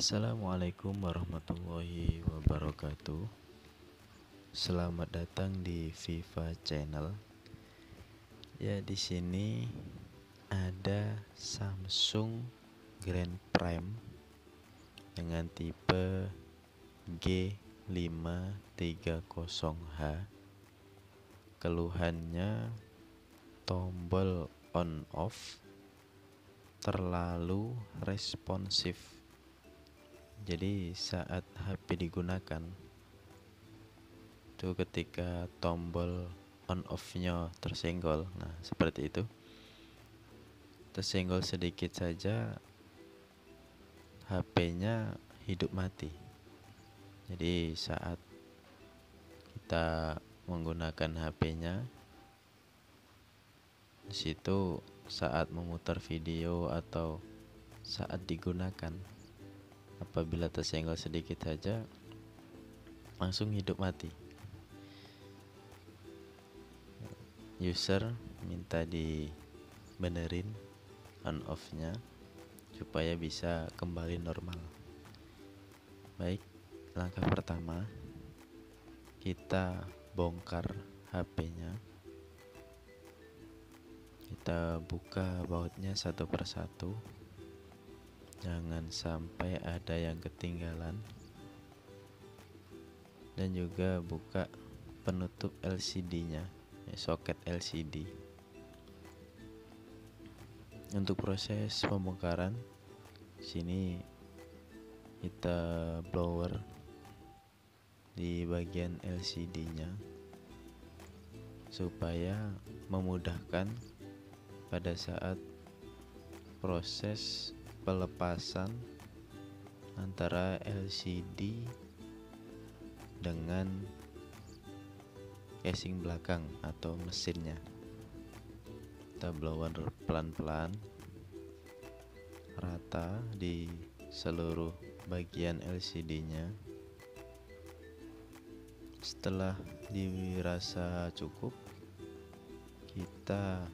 Assalamualaikum warahmatullahi wabarakatuh. Selamat datang di Viva Channel. Ya, di sini ada Samsung Grand Prime dengan tipe G530H. Keluhannya tombol on off terlalu responsif. Jadi saat HP digunakan itu ketika tombol on off-nya tersenggol, nah seperti itu, tersenggol sedikit saja HP-nya hidup mati. Jadi saat kita menggunakan HP-nya, di situ saat memutar video atau saat digunakan, apabila tersenggol sedikit saja langsung hidup mati. User minta dibenerin on off-nya supaya bisa kembali normal. Baik, langkah pertama kita bongkar HP-nya. Kita buka bautnya satu persatu, jangan sampai ada yang ketinggalan, dan juga buka penutup LCD-nya, soket LCD. Untuk proses pembongkaran, sini kita blower di bagian LCD-nya supaya memudahkan pada saat proses pelepasan antara LCD dengan casing belakang atau mesinnya. Kita blower pelan-pelan rata di seluruh bagian LCD-nya. Setelah dirasa cukup, kita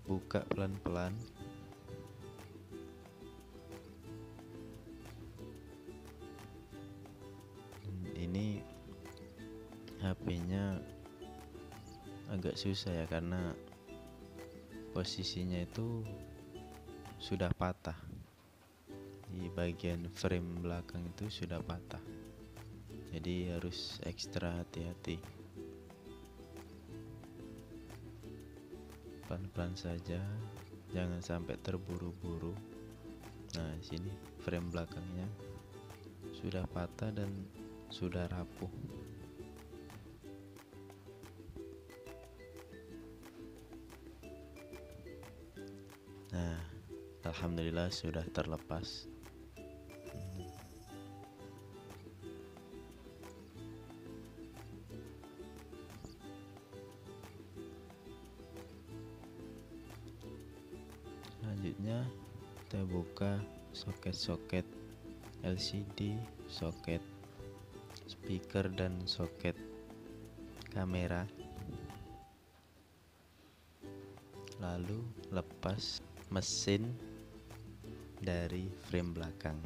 buka pelan-pelan. Ini HP-nya agak susah ya, karena posisinya itu sudah patah. Di bagian frame belakang itu sudah patah, jadi harus ekstra hati-hati. Pelan-pelan saja, jangan sampai terburu-buru. Nah, di sini frame belakangnya sudah patah dan sudah rapuh. Nah, alhamdulillah sudah terlepas. Selanjutnya kita buka soket-soket LCD, soket speaker, dan soket kamera. Lalu lepas mesin dari frame belakang.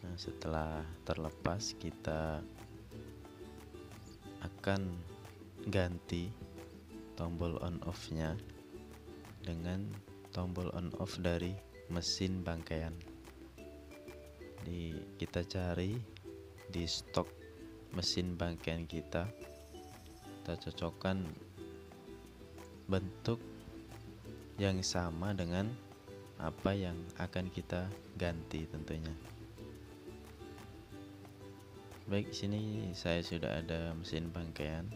Nah, setelah terlepas, kita akan ganti tombol on off-nya dengan tombol on off dari mesin bangkaian. Jadi kita cari di stok mesin bangkaian kita cocokkan bentuk yang sama dengan apa yang akan kita ganti tentunya. Baik, sini saya sudah ada mesin bangkaian.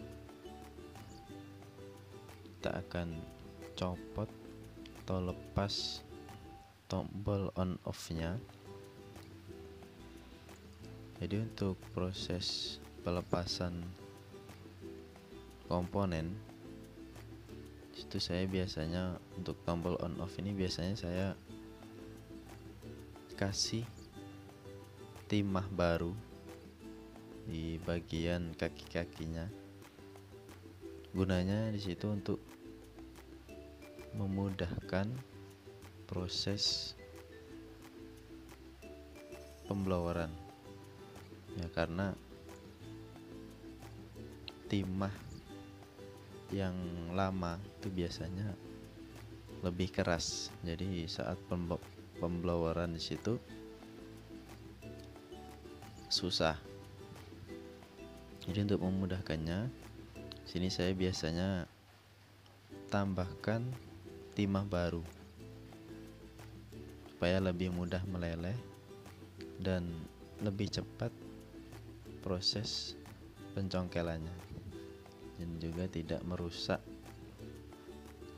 Kita akan copot atau lepas tombol on off-nya. Jadi untuk proses pelepasan komponen itu, saya biasanya untuk tombol on off ini biasanya saya kasih timah baru di bagian kaki-kakinya. Gunanya di situ untuk memudahkan proses pembloweran ya, karena timah yang lama itu biasanya lebih keras. Jadi saat pembloweran di situ susah. Jadi untuk memudahkannya, sini saya biasanya tambahkan timah baru supaya lebih mudah meleleh dan lebih cepat proses pencongkelannya, dan juga tidak merusak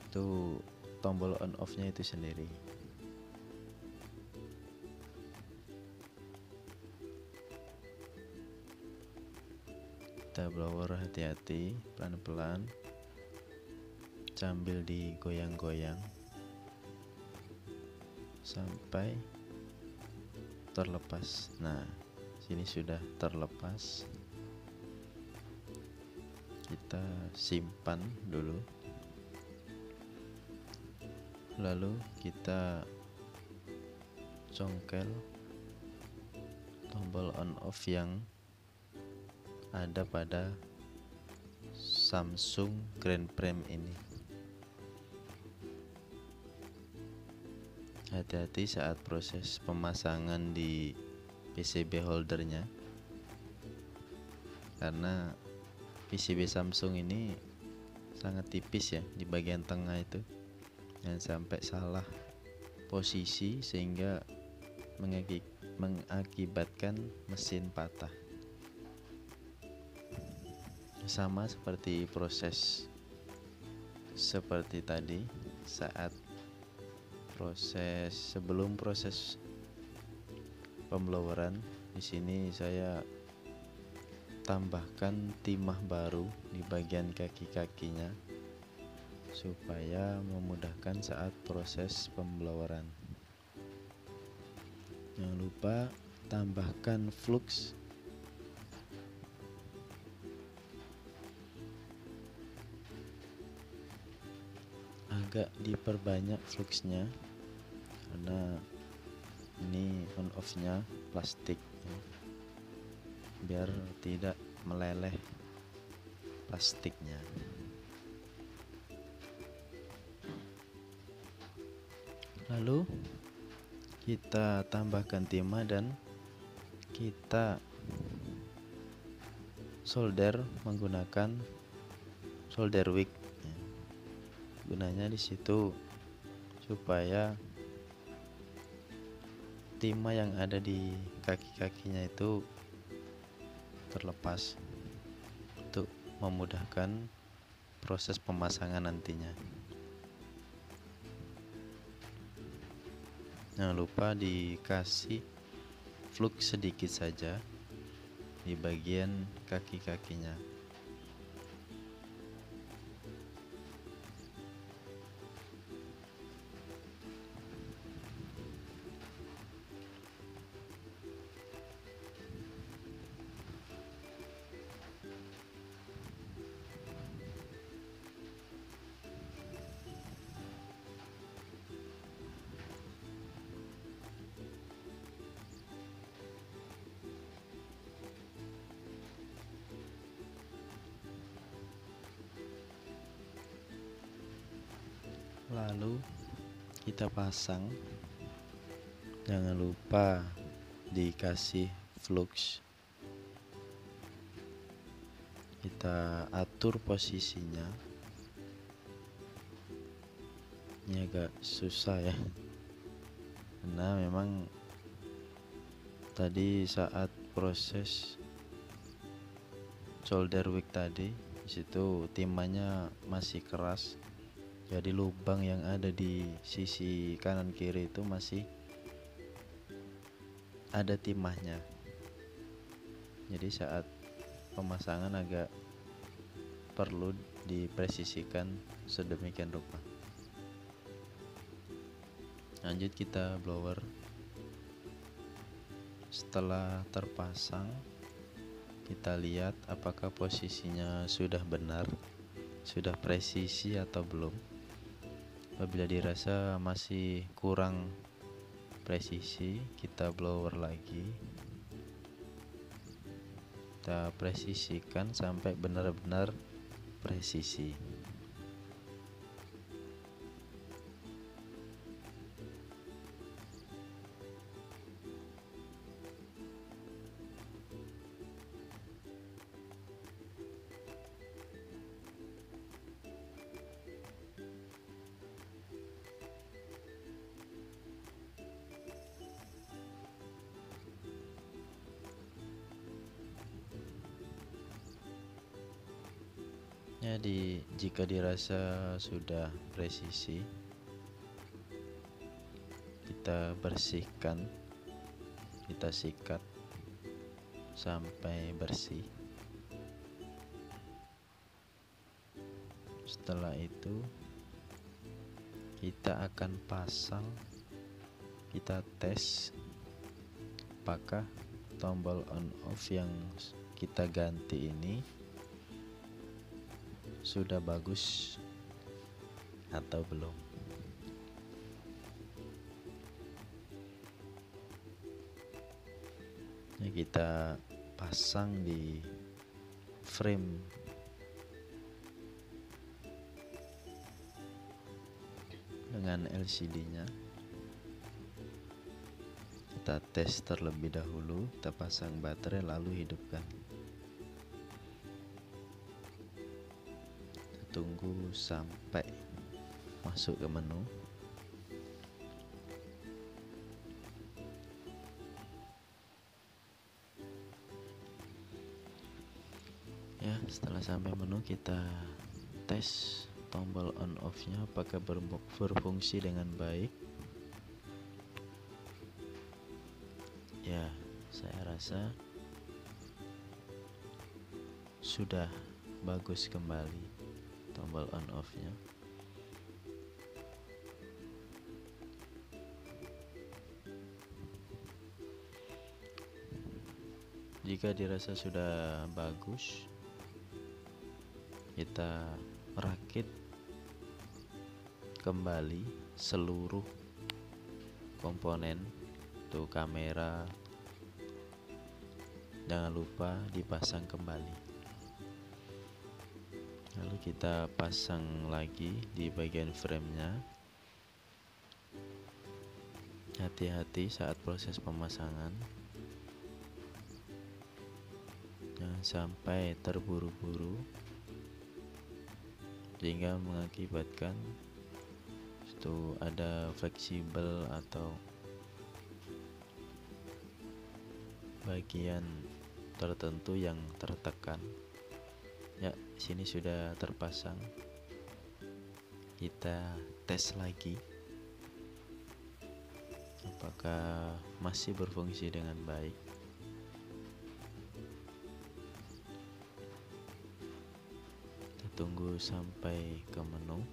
itu tombol on off nya itu sendiri. Kita blower hati-hati, pelan-pelan, sambil digoyang-goyang sampai terlepas. Nah, sini sudah terlepas. Kita simpan dulu, lalu kita congkel tombol on off yang ada pada Samsung Grand Prime ini. Hati-hati saat proses pemasangan di PCB holdernya, karena PCB Samsung ini sangat tipis ya di bagian tengah itu, jangan sampai salah posisi sehingga mengakibatkan mesin patah. Sama seperti proses seperti tadi, saat sebelum proses pembloweran, di sini saya tambahkan timah baru di bagian kaki-kakinya supaya memudahkan saat proses pembloweran. Jangan lupa tambahkan flux agak diperbanyak fluxnya, karena ini on off nya plastik ya, biar tidak meleleh plastiknya. Lalu kita tambahkan timah dan kita solder menggunakan solder wick. Gunanya di situ supaya timah yang ada di kaki-kakinya itu terlepas untuk memudahkan proses pemasangan nantinya. Jangan lupa dikasih flux sedikit saja di bagian kaki-kakinya. Lalu kita pasang, jangan lupa dikasih flux. Kita atur posisinya. Ini agak susah ya, karena memang tadi saat proses solder wick tadi, disitu timahnya masih keras. Jadi lubang yang ada di sisi kanan kiri itu masih ada timahnya. Jadi saat pemasangan agak perlu dipresisikan sedemikian rupa. Lanjut kita blower. Setelah terpasang, kita lihat apakah posisinya sudah benar, sudah presisi atau belum. Apabila dirasa masih kurang presisi, kita blower lagi, kita presisikan sampai benar-benar presisi. Jadi jika dirasa sudah presisi, kita bersihkan, kita sikat sampai bersih. Setelah itu kita akan pasang, kita tes apakah tombol on off yang kita ganti ini sudah bagus atau belum. Nah, kita pasang di frame dengan LCD-nya. Kita tes terlebih dahulu, kita pasang baterai lalu hidupkan. Tunggu sampai masuk ke menu. Ya, setelah sampai menu kita tes tombol on off nya apakah berfungsi dengan baik. Ya, saya rasa sudah bagus kembali tombol on off nya. Jika dirasa sudah bagus, kita rakit kembali seluruh komponen, tuh kamera, jangan lupa dipasang kembali. Lalu kita pasang lagi di bagian frame-nya. Hati-hati saat proses pemasangan, jangan sampai terburu-buru sehingga mengakibatkan itu ada fleksibel atau bagian tertentu yang tertekan. Ya, sini sudah terpasang. Kita tes lagi apakah masih berfungsi dengan baik. Kita tunggu sampai ke menu.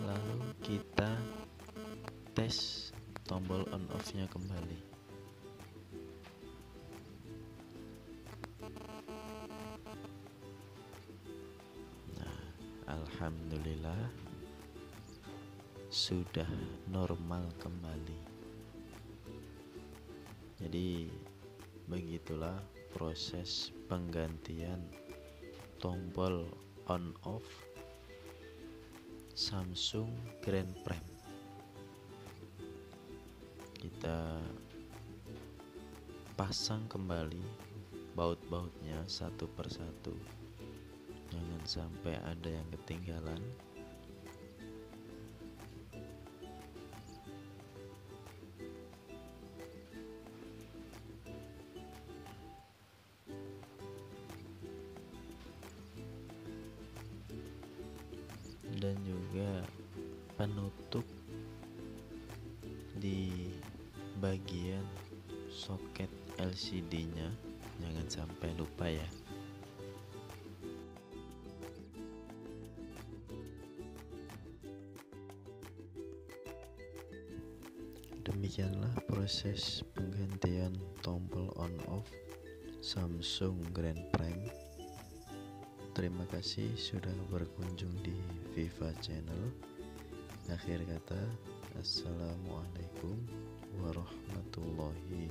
Lalu kita tes tombol on off nya kembali. Nah, alhamdulillah sudah normal kembali. Jadi begitulah proses penggantian tombol on off Samsung Grand Prime. Kita pasang kembali baut-bautnya satu persatu, jangan sampai ada yang ketinggalan. Dan juga penutup di bagian soket LCD-nya jangan sampai lupa ya. Demikianlah proses penggantian tombol on off Samsung Grand Prime. Terima kasih sudah berkunjung di Viva Channel. Akhir kata, assalamualaikum warahmatullahi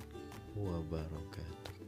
wabarakatuh.